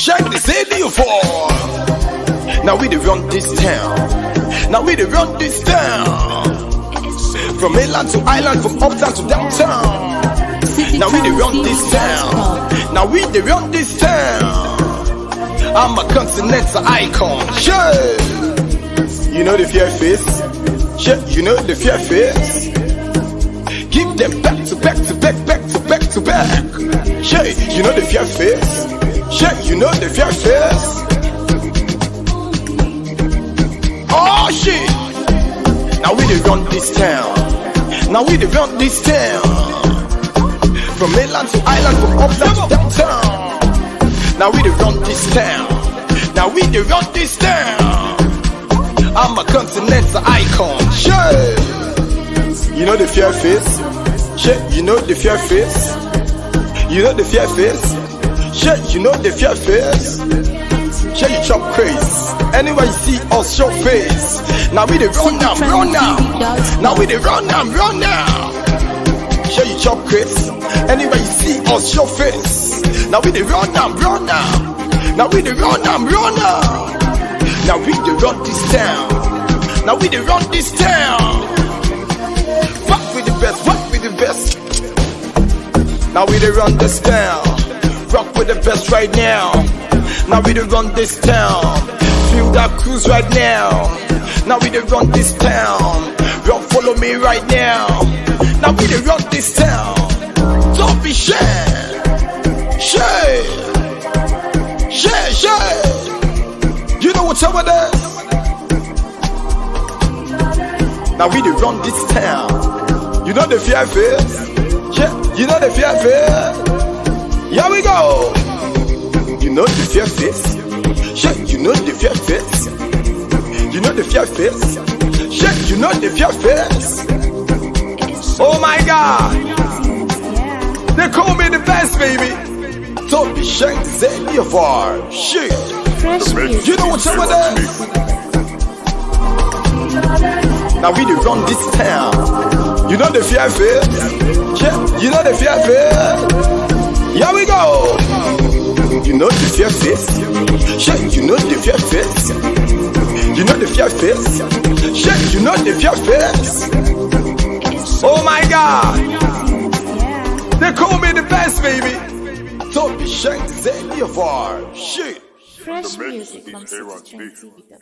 shake the city for. Now we dey run this town. Now we dey run this town. From mainland to island, from uptown to downtown. Now we dey run this town. Now we dey run this town. I'm a continental icon. Sure. You know the fear face. Sure. You know the fear face. Give them back to back to back, back to back to back. Sure. You know the fear face. Sure. You know the fear face. Oh shit. Now we dey run this town. Now we dey run this town. From mainland to island, from uptown to downtown. Now we dey run this town. Now we dey run this town. I'm a continental icon. Sure. You know the fear face. Sure. You know the fear face. You know the fear face. Sure. You know the fear face. Sure. You chop craze. Anywhere you see us, show face. Now we dey run now, run now. Now we dey run now, run now. Sure. You chop craze. Anywhere you see us, show face. Now we dey run now, run now. Now we dey run now, run now. Now we dey run this town. Now we dey run this town. Fuck with the best, fuck with the best. Now we dey run this town. Rock with the best right now. Now we dey run this town. Feel that cruise right now. Now we dey run this town. Run, follow me right now. Now we dey run this town. Don't be shy. Shy. Shy, shy. You know what's over there? Now we dey run this town. You know the fear face? Yeah, you know the fear face? Here we go. You know the fear face? Yeah, you know the fear face? You know the fear face? Yeah, you know the fear face? Oh my God. They call me the best, baby. Don't be shy to say your far. Shit. You know what's over there? Now we dey run this town. You know the fear face? Yeah, you know the fear face? Here we go. You know the fear face? Yeah, you know the fear face? You know the fear face? Yeah, you know the fear face? Oh my God. They call me the best, baby. Don't be shy to say your far. Shit. Fresh music from CofO.